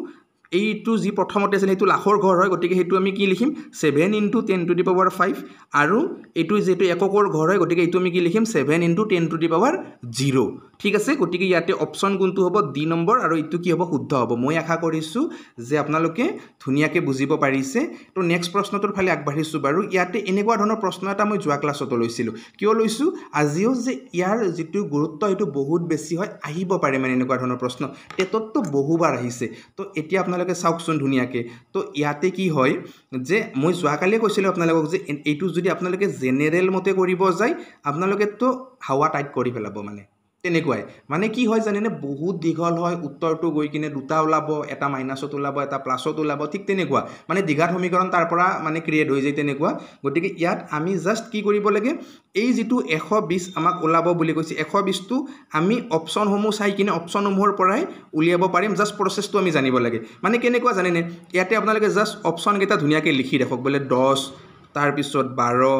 এইটো যি প্ৰথমতে আছিল হেতু লাখৰ ঘৰ হয় গতিকে হেতু আমি কি লিখিম 7 * 10 টু দি পাৱাৰ 5 আৰু এইটো যেটো এককৰ ঘৰ হয় গতিকে এইটো আমি কি লিখিম 7 * 10 টু দি পাৱাৰ 0 ঠিক আছে গতিকে ইয়াতে অপচন কোনটো হ'ব ডি নম্বৰ আৰু এইটো কি হ'ব শুদ্ধ হ'ব মই আশা কৰিছো যে আপোনালোকে ধুনিয়াকে বুজিব পাৰিছে তো নেক্সট প্ৰশ্নটোৰ ফালে আগবাঢ়িছো বাৰু ইয়াতে এনেকুৱা ধৰণৰ প্ৰশ্ন এটা মই যোৱা ক্লাছত লৈছিলো কিয় লৈছো আজিও যে ইয়াৰ যেটো গুৰুত্ব এটো বহুত বেছি হয় আহিব পাৰে মানে এনেকুৱা ধৰণৰ প্ৰশ্ন টেটতো বহুবাৰ আহিছে তো এতিয়া আপোনালোকে চাওকচোন ধুনিয়াকে তো ইয়াতে কি হয় যে মই যোৱাকালি কৈছিলো আপোনালোকক যে এইটো যদি আপোনালোকে জেনাৰেল মতে কৰিব যায় আপোনালোকে তো হাৱা টাইট কৰি পেলাব মানে তেনেকুৱাই মানে কি হয় জানেনে বহুত দীঘল হয় উত্তৰটো গৈ কিনে দুটা ওলাব এটা মাইনাছত ওলাব এটা প্লাছত ওলাব ঠিক তেনেকুৱা মানে দ্বিঘাত সমীকৰণ তাৰ পৰা মানে ক্ৰিয়েট হৈ যায় তেনেকুৱা গতিকে ইয়াত আমি জাস্ট কি কৰিব লাগে এই যেটো 120 আমাক ওলাব বুলি কৈছে 120 টো আমি অপচন সমূহ চাই কিনে অপচন সমূহৰ পৰাই উলিয়াব পাৰিম জাস্ট প্ৰসেসটো আমি জানিব লাগে মানে কেনেকুৱা জানেনে ইয়াতে আপোনালোকে জাস্ট অপচন কেইটা ধুনিয়াকে লিখি ৰাখক বলে 10 তাৰ পিছত 12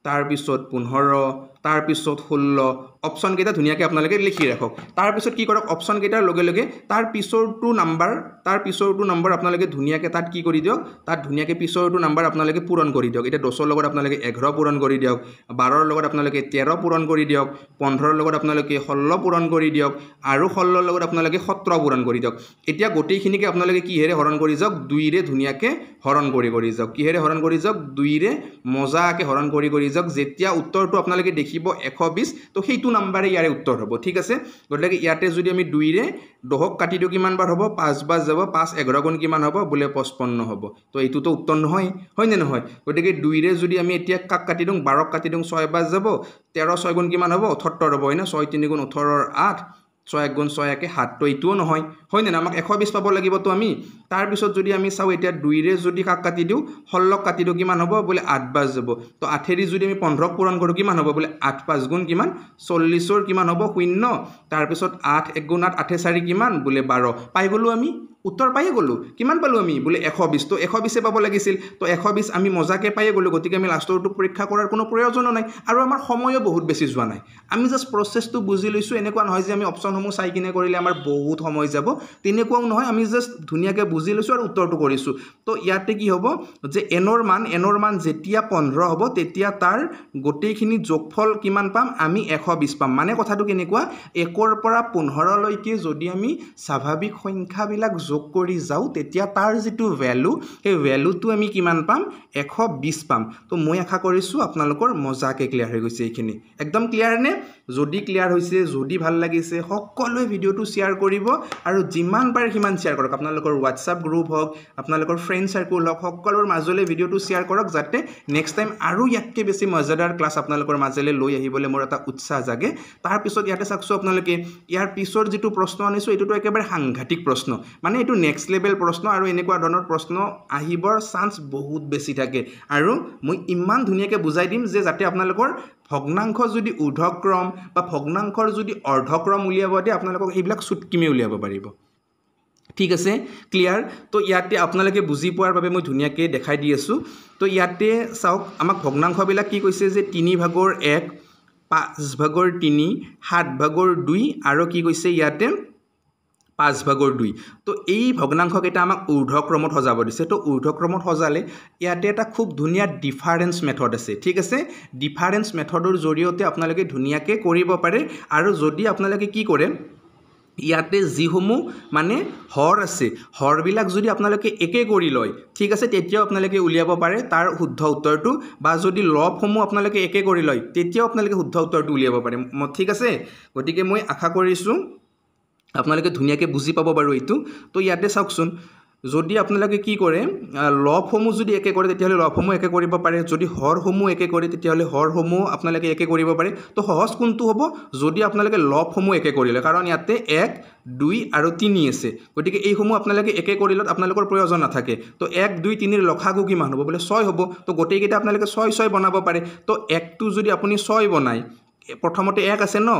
তাৰ পিছত 15 তাৰ পিছত 16 অপচন কেইটা ধুনিয়াকে আপোনালোকে লিখি ৰাখক তাৰ পিছত কি কৰক অপচন কেইটাৰ লগে লগে তাৰ পিছৰটো নম্বৰ আপোনালোকে ধুনিয়াকে তাত কি কৰি দিয়ক তাত ধুনিয়াকে পিছৰটো নম্বৰ আপোনালোকে পূৰণ কৰি দিয়ক এটা 10 ৰ লগত আপোনালোকে 11 পূৰণ কৰি দিয়ক 12 ৰ লগত আপোনালোকে 13 পূৰণ কৰি দিয়ক 15 ৰ লগত আপোনালোকে 16 পূৰণ কৰি দিয়ক আৰু 16 ৰ লগত আপোনালোকে 17 পূৰণ কৰি দিয়ক এতিয়া গোটেইখিনিকে আপোনালোকে কিহেৰে হৰণ কৰি যাওক 2 ৰে ধুনিয়াকে হৰণ কৰি যাওক কিহেৰে হৰণ কৰি যাওক 2 ৰে মজাকে হৰণ কৰি যাওক যেতিয়া উত্তৰটো আপোনালোকে দেখিব 120 তো সেইটো নাম্বাৰে ইয়াৰে উত্তৰ হ'ব ঠিক আছে গতিকে ইয়াতে যদি আমি 2 ৰে 10ক কাটি দিও কিমান বাৰ হ'ব 5 বাৰ যাব 5 11 গুণ কিমান হ'ব বোলে 55 হ'ব তো এইটো তো উত্তৰ নহয় হয় নে নহয় গতিকে 2 ৰে যদি আমি এতিয়া কাক কাটি দিও 12ক কাটি দিও 6 বাৰ যাব 13 6 গুণ কিমান হ'ব 78 হ'ব হয়না 6 3 গুণ 18 ৰ 8 6 1 গুণ 6 1 7 তো এইটোও নহয় হয় না আমাক 120 পাব লাগিব তো আমি তাৰ পিছত যদি আমি চাও এতিয়া 2 ৰে যদি কাক কাটি দিও 16ক কাটি দিও কিমান হ'ব বোলে 8 বাৰ যাব তো 8 ৰে যদি আমি 15ক পূৰণ কৰো কিমান হ'ব বোলে 8 5 গুণ কিমান 40 ৰ কিমান হ'ব 0 তাৰ পিছত 8 1 গুণ 8 8 4 কিমান বোলে 12 পাই গলো আমি উত্তৰ পাই গলো কিমান পালো আমি বোলে 120 তো 120 এ পাব লাগিছিল তো 120 আমি মজাকে পাই গলো গতিকে আমি লাষ্টৰটো পৰীক্ষা কৰাৰ কোনো প্ৰয়োজন নাই আৰু আমাৰ সময়ও বহুত বেছি যোৱা নাই আমি জাস্ট প্ৰসেসটো বুজি লৈছো এনেকুৱা নহয় যে আমি অপচনসমূহ চাই কিনে কৰিলে আমাৰ বহুত সময় যাব তেনেকুৱাও নহয় আমি জাস্ট ধুনিয়াকে বুজি লৈছো আৰু উত্তৰটো কৰিছো তো ইয়াতে কি হ'ব যে এনৰ মান যেতিয়া 15 হ'ব তেতিয়া তাৰ গোটেইখিনি যোগফল কিমান পাম আমি 120 পাম মানে কথাটো কেনেকুৱা 1 ৰ পৰা 15 লৈকে যদি আমি স্বাভাৱিক সংখ্যাবিলাক যোগ কৰি যাও তেতিয়া তাৰ যেটো ভ্যালু এই ভ্যালুটো আমি কিমান পাম 120 পাম তো মই আশা কৰিছো আপোনালোকৰ মজাকে ক্লিয়াৰ হৈ গৈছে এইখিনি একদম ক্লিয়াৰ নে যদি ক্লিয়াৰ হৈছে যদি ভাল লাগিছে সকলোৱে ভিডিওটো শেয়াৰ কৰিব আৰু যিমান পাৰে সিমান শেয়াৰ কৰক আপোনালোকৰ WhatsApp গ্ৰুপ হওক আপোনালোকৰ ফ্ৰেন্ড সাৰ্কেল হওক সকলোৰ মাজলৈ ভিডিওটো শেয়াৰ কৰক যাতে নেক্সট টাইম আৰু ইয়াতকে বেছি মজাদাৰ ক্লাস আপোনালোকৰ মাজলৈ লৈ আহিবলৈ মোৰ এটা উৎসাহ জাগে তাৰ পিছত ইয়াতে চাকছো আপোনালোকে ইয়াৰ পিছৰ যেটো প্ৰশ্ন আনিছো এটোটো একেবাৰে সাংঘাতিক প্ৰশ্ন মানে এইটো নেক্সট লেভেল প্ৰশ্ন আৰু এনেকুৱা ধৰণৰ প্ৰশ্ন আহিবৰ চান্স বহুত বেছি থাকে আৰু মই ইমান ধুনীয়াকৈ বুজাই দিম যে যাতে আপোনালোকৰ ভগ্নাংশ যদি ঊৰ্ধ্বক্ৰম বা ভগ্নাংশৰ যদি অৰ্ধক্ৰম উলিয়াব দিয়ে আপোনালোকক এইবিলাক চুটকিমে উলিয়াব পাৰিব ঠিক আছে ক্লিয়াৰ তো ইয়াতে আপোনালোকে বুজি পোৱাৰ বাবে মই ধুনীয়াকৈ দেখাই দি আছোঁ তো ইয়াতে চাওক আমাক ভগ্নাংশবিলাক কি কৈছে যে 3/1 5/3 7/2 আৰু কি কৈছে ইয়াতে 5/2 তো এই ভগ্নাংশকেইটা আমাক ঊৰ্ধ্বক্ৰমত সজাব দিছে তো ঊৰ্ধ্বক্ৰমত সজালে ইয়াতে এটা খুব ধুনীয়া ডিফাৰেন্স মেথড আছে ঠিক আছে ডিফাৰেন্স মেথডৰ জৰিয়তে আপোনালোকে ধুনীয়াকৈ কৰিব পাৰে আৰু যদি আপোনালোকে কি কৰে ইয়াতে যিসমূহ মানে হৰ আছে হৰবিলাক যদি আপোনালোকে একে কৰি লয় ঠিক আছে তেতিয়াও আপোনালোকে উলিয়াব পাৰে তাৰ শুদ্ধ উত্তৰটো বা যদি লবসমূহ আপোনালোকে একে কৰি লয় তেতিয়াও আপোনালোকে শুদ্ধ উত্তৰটো উলিয়াব পাৰে ঠিক আছে গতিকে মই আশা কৰিছোঁ আপোনালোকে ধুনীয়াকৈ বুজি পাব বাৰু এইটো তো ইয়াতে চাওকচোন যদি আপোনালোকে কি কৰে লবসমূহ যদি একে কৰে তেতিয়াহ'লে লবসমূহ একে কৰিব পাৰে যদি হৰসমূহ একে কৰে তেতিয়াহ'লে হৰসমূহ আপোনালোকে একে কৰিব পাৰে তো সহজ কোনটো হ'ব যদি আপোনালোকে লবসমূহ একে কৰিলে কাৰণ ইয়াতে 1 2 আৰু 3 আছে গতিকে এইসমূহ আপোনালোকে একে কৰিলত আপোনালোকৰ প্ৰয়োজন নাথাকে তো 1 2 3 ৰ লসাগু কিমান হ'ব বোলে 6 হ'ব তো গোটেইকেইটা আপোনালোকে 6 6 বনাব পাৰে তো 1টো যদি আপুনি 6 বনায় প্ৰথমতে 1 আছে ন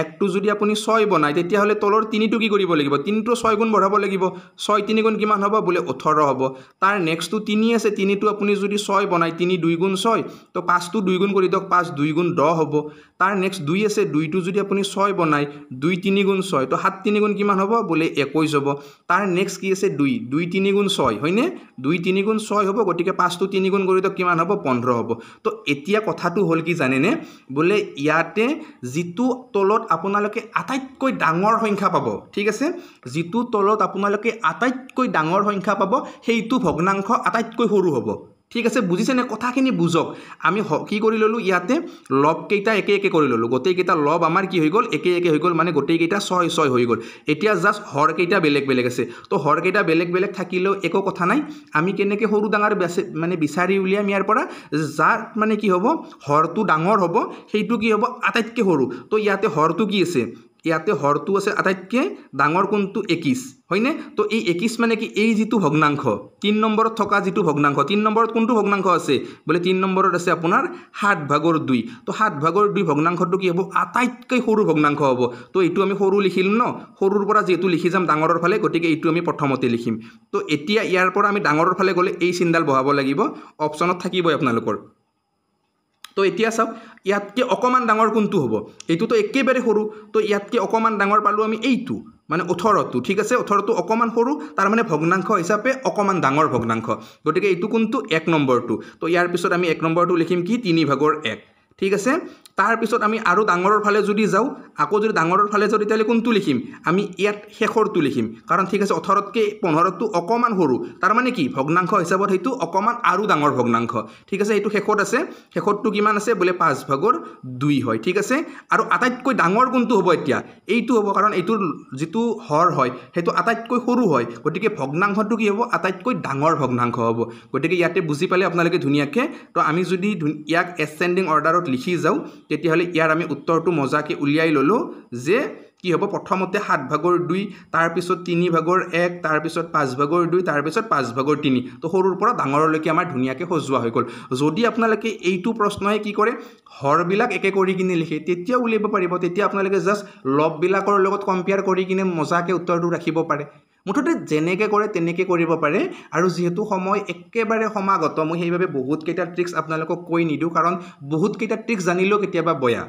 1টো যদি আপুনি 6 বনায় তেতিয়াহ'লে তলৰ 3টো কি কৰিব লাগিব 3টো 6 গুণ বঢ়াব লাগিব 6 3 গুণ কিমান হ'ব বোলে 18 হ'ব তাৰ নেক্সটটো 3 আছে 3টো আপুনি যদি 6 বনায় 3 2 গুণ 6 তো 5টো 2 গুণ কৰি দিয়ক 5 2 গুণ 10 হ'ব তাৰ নেক্সট 2 আছে 2টো যদি আপুনি 6 বনায় 2 3 গুণ 6 তো 7 3 গুণ কিমান হ'ব বোলে 21 হ'ব তাৰ নেক্সট কি আছে 2 2 3 গুণ 6 হয়নে 2 3 গুণ 6 হ'ব গতিকে 5টো 3 গুণ কৰি দিয়ক কিমান হ'ব 15 হ'ব তো এতিয়া কথাটো হ'ল কি জানেনে বোলে ইয়াতে যিটো তলত আপোনালোকে আটাইতকৈ ডাঙৰ সংখ্যা পাব ঠিক আছে যিটো তলত আপোনালোকে আটাইতকৈ ডাঙৰ সংখ্যা পাব সেইটো ভগ্নাংশ আটাইতকৈ সৰু হ'ব ঠিক আছে বুজিছেনে কথাখিনি বুজক আমি কি কৰি ললোঁ ইয়াতে লবকেইটা একে একে কৰি ললোঁ গোটেইকেইটা লব আমাৰ কি হৈ গ'ল একে একে হৈ গ'ল মানে গোটেইকেইটা 6 6 হৈ গ'ল এতিয়া জাষ্ট হৰকেইটা বেলেগ বেলেগ আছে তো হৰকেইটা বেলেগ বেলেগ থাকিলেও একো কথা নাই আমি কেনেকৈ সৰু ডাঙৰ মানে বিচাৰি উলিয়াম ইয়াৰ পৰা যাৰ মানে কি হ'ব হৰটো ডাঙৰ হ'ব সেইটো কি হ'ব আটাইতকৈ সৰু তো ইয়াতে হৰটো কি আছে ইয়াতে হৰটো আছে আটাইতকৈ ডাঙৰ কোনটো 21 হয়নে তো এই 21 মানে কি এই যিটো ভগ্নাংশ 3 নম্বৰত থকা যিটো ভগ্নাংশ 3 নম্বৰত কোনটো ভগ্নাংশ আছে বোলে 3 নম্বৰত আছে আপোনাৰ 7/2 তো 7/2 ভগ্নাংশটো কি হ'ব আটাইতকৈ সৰু ভগ্নাংশ হ'ব তো এইটো আমি সৰু লিখিলোঁ ন সৰুৰ পৰা যেহেতু লিখি যাম ডাঙৰৰ ফালে গতিকে এইটো আমি প্ৰথমতে লিখিম তো এতিয়া ইয়াৰ পৰা আমি ডাঙৰৰ ফালে গ'লে এই চিনডাল বহাব লাগিব অপশ্যনত থাকিবই আপোনালোকৰ তো এতিয়া চাওক ইয়াতকৈ অকণমান ডাঙৰ কোনটো হ'ব এইটোতো একেবাৰে সৰু তো ইয়াতকৈ অকণমান ডাঙৰ পালোঁ আমি এইটো মানে 18টো ঠিক আছে 18টো অকণমান সৰু তাৰ মানে ভগ্নাংশ হিচাপে অকণমান ডাঙৰ ভগ্নাংশ গতিকে এইটো কোনটো 1 নম্বৰটো তো ইয়াৰ পিছত আমি 1 নম্বৰটো লিখিম কি 3/1 ঠিক আছে তাৰ পিছত আমি আৰু ডাঙৰৰ ফালে যদি যাওঁ আকৌ যদি ডাঙৰৰ ফালে যাওঁ তেতিয়াহ'লে কোনটো লিখিম আমি ইয়াত শেষৰটো লিখিম কাৰণ ঠিক আছে 18তকৈ 15টো অকণমান সৰু তাৰ মানে কি ভগ্নাংশ হিচাপত সেইটো অকণমান আৰু ডাঙৰ ভগ্নাংশ ঠিক আছে এইটো শেষত আছে শেষৰটো কিমান আছে বোলে 5/2 হয় ঠিক আছে আৰু আটাইতকৈ ডাঙৰ কোনটো হ'ব এতিয়া এইটো হ'ব কাৰণ এইটোৰ যিটো হৰ হয় সেইটো আটাইতকৈ সৰু হয় গতিকে ভগ্নাংশটো কি হ'ব আটাইতকৈ ডাঙৰ ভগ্নাংশ হ'ব গতিকে ইয়াতে বুজি পালে আপোনালোকে ধুনীয়াকৈ তো আমি যদি ইয়াক এছেণ্ডিং অৰ্ডাৰত লিখি যাওঁ তেতিয়াহ'লে ইয়াৰ আমি উত্তৰটো মজাকৈ উলিয়াই ল'লোঁ যে কি হ'ব প্ৰথমতে 7/2 তাৰপিছত 3/1 তাৰপিছত 5/2 তাৰপিছত 5/3 তো সৰুৰ পৰা ডাঙৰলৈকে আমাৰ ধুনীয়াকৈ সজোৱা হৈ গ'ল যদি আপোনালোকে এইটো প্ৰশ্নই কি কৰে হৰবিলাক একে কৰি কিনে লিখে তেতিয়া উলিয়াব পাৰিব তেতিয়া আপোনালোকে জাষ্ট লববিলাকৰ লগত কম্পেয়াৰ কৰি কিনে মজাকৈ উত্তৰটো ৰাখিব পাৰে মুঠতে যেনেকৈ কৰে তেনেকৈ কৰিব পাৰে আৰু যিহেতু সময় একেবাৰে সমাগত মই সেইবাবে বহুতকেইটা ট্ৰিক্স আপোনালোকক কৈ নিদিওঁ কাৰণ বহুতকেইটা ট্ৰিক্স জানিলেও কেতিয়াবা বয়া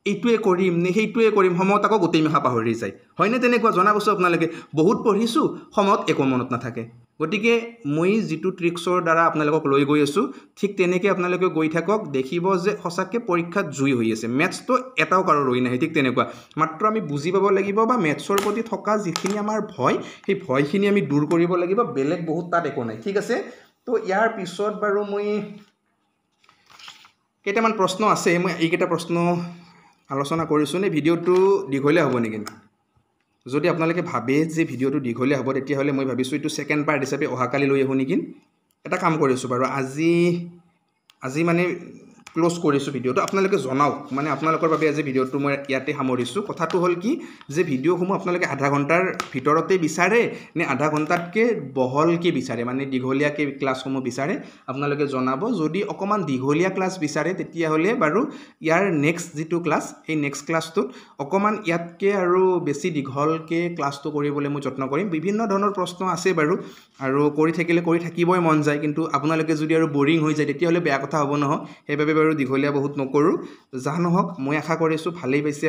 এইটোৱে কৰিম নে সেইটোৱে কৰিম সময়ত আকৌ গোটেই মাহা পাহৰি যায় হয়নে তেনেকুৱা জনাবচোন আপোনালোকে বহুত পঢ়িছোঁ সময়ত একো মনত নাথাকে গতিকে মই যিটো ট্ৰিক্সৰ দ্বাৰা আপোনালোকক লৈ গৈ আছোঁ ঠিক তেনেকৈ আপোনালোকে গৈ থাকক দেখিব যে সঁচাকৈ পৰীক্ষাত জুই হৈ আছে মেথছটো এটাও কাৰো ৰৈ নাহে ঠিক তেনেকুৱা মাত্ৰ আমি বুজি পাব লাগিব বা মেথছৰ প্ৰতি থকা যিখিনি আমাৰ ভয় সেই ভয়খিনি আমি দূৰ কৰিব লাগিব বেলেগ বহুত তাত একো নাই ঠিক আছে তো ইয়াৰ পিছত বাৰু মই কেইটামান প্ৰশ্ন আছে মই এইকেইটা প্ৰশ্ন আলোচনা কৰিছোঁ নে ভিডিঅ'টো দীঘলীয়া হ'ব নেকি যদি আপোনালোকে ভাবে যে ভিডিঅ'টো দীঘলীয়া হ'ব তেতিয়াহ'লে মই ভাবিছোঁ এইটো ছেকেণ্ড পাৰ্ট হিচাপে অহাকালি লৈ আহোঁ নেকি এটা কাম কৰিছোঁ বাৰু আজি মানে ক্লোজ কৰিছোঁ ভিডিঅ'টো আপোনালোকে জনাওক মানে আপোনালোকৰ বাবে আজি ভিডিঅ'টো মই ইয়াতে সামৰিছোঁ কথাটো হ'ল কি যে ভিডিঅ'সমূহ আপোনালোকে আধা ঘণ্টাৰ ভিতৰতে বিচাৰে নে আধা ঘণ্টাতকৈ বহলকৈ বিচাৰে মানে দীঘলীয়াকৈ ক্লাছসমূহ বিচাৰে আপোনালোকে জনাব যদি অকণমান দীঘলীয়া ক্লাছ বিচাৰে তেতিয়াহ'লে বাৰু ইয়াৰ নেক্সট যিটো ক্লাছ সেই নেক্সট ক্লাছটোত অকণমান ইয়াতকৈ আৰু বেছি দীঘলকৈ ক্লাছটো কৰিবলৈ মই যত্ন কৰিম বিভিন্ন ধৰণৰ প্ৰশ্ন আছে বাৰু আৰু কৰি থাকিলে কৰি থাকিবই মন যায় কিন্তু আপোনালোকে যদি আৰু বৰিং হৈ যায় তেতিয়াহ'লে বেয়া কথা হ'ব নহয় সেইবাবে বাৰু দীঘলীয়া বহুত নকৰোঁ যাহ নহওক মই আশা কৰিছোঁ ভালেই পাইছে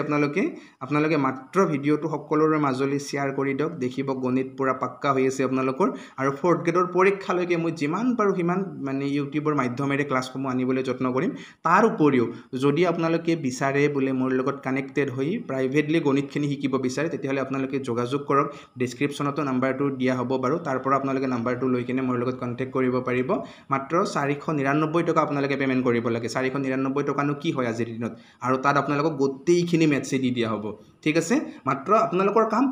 আপোনালোকে মাত্ৰ ভিডিঅ'টো সকলোৰে মাজলৈ শ্বেয়াৰ কৰি দিয়ক দেখিব গণিত পূৰা পাক্কা হৈ আছে আপোনালোকৰ আৰু 4th গ্ৰেডৰ পৰীক্ষালৈকে মই যিমান পাৰোঁ সিমান মানে ইউটিউবৰ মাধ্যমেৰে ক্লাছসমূহ আনিবলৈ যত্ন কৰিম তাৰ উপৰিও যদি আপোনালোকে বিচাৰে বোলে মোৰ লগত কানেক্টেড হৈ প্ৰাইভেটলি গণিতখিনি শিকিব বিচাৰে তেতিয়াহ'লে আপোনালোকে যোগাযোগ কৰক ডেছক্ৰিপশ্যনতো নাম্বাৰটো দিয়া হ'ব বাৰু তাৰ পৰা আপোনালোকে নাম্বাৰটো লৈ কিনে মোৰ লগত কণ্টেক্ট কৰিব পাৰিব মাত্ৰ 499 টকা আপোনালোকে পে'মেণ্ট কৰিব লাগে 499 টকানো কি হয় আজিৰ দিনত আৰু তাত আপোনালোকক গোটেইখিনি মেথছে দি দিয়া হ'ব ঠিক আছে মাত্ৰ আপোনালোকৰ কাম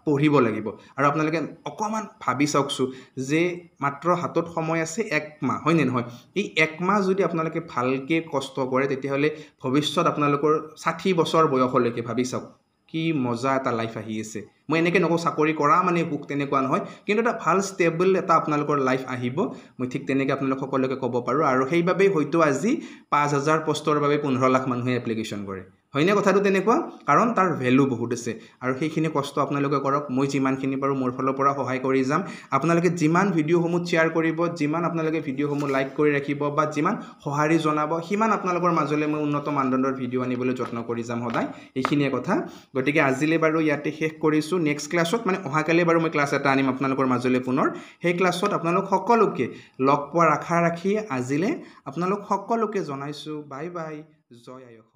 পঢ়িব লাগিব আৰু আপোনালোকে অকণমান ভাবি চাওকচোন যে মাত্ৰ হাতত সময় আছে 1 মাহ হয়নে নহয় এই 1 মাহ যদি আপোনালোকে ভালকৈ কষ্ট কৰে তেতিয়াহ'লে ভৱিষ্যত আপোনালোকৰ 60 বছৰ বয়সলৈকে ভাবি চাওক কি মজা এটা লাইফ আহি আছে মই এনেকৈ নকওঁ চাকৰি কৰা মানে বুক তেনেকুৱা নহয় কিন্তু এটা ভাল ষ্টেবল এটা আপোনালোকৰ লাইফ আহিব মই ঠিক তেনেকৈ আপোনালোক সকলোকে ক'ব পাৰোঁ আৰু সেইবাবেই হয়তো আজি 5000 পষ্টৰ বাবে 15 লাখ মানুহে এপ্লিকেশ্যন কৰে হয়নে কথাটো তেনেকুৱা কাৰণ তাৰ ভেলু বহুত আছে আৰু সেইখিনি কষ্ট আপোনালোকে কৰক মই যিমানখিনি পাৰোঁ মোৰ ফালৰ পৰা সহায় কৰি যাম আপোনালোকে যিমান ভিডিঅ'সমূহ শ্বেয়াৰ কৰিব যিমান আপোনালোকে ভিডিঅ'সমূহ লাইক কৰি ৰাখিব বা যিমান সঁহাৰি জনাব সিমান আপোনালোকৰ মাজলৈ মই উন্নত মানদণ্ডৰ ভিডিঅ' আনিবলৈ যত্ন কৰি যাম সদায় এইখিনিয়ে কথা গতিকে আজিলৈ বাৰু ইয়াতে শেষ কৰিছোঁ নেক্সট ক্লাছত মানে অহাকালি বাৰু মই ক্লাছ এটা আনিম আপোনালোকৰ মাজলৈ পুনৰ সেই ক্লাছত আপোনালোক সকলোকে লগ পোৱাৰ আশা ৰাখি আজিলৈ আপোনালোক সকলোকে জনাইছোঁ বাই বাই জয় আই অসম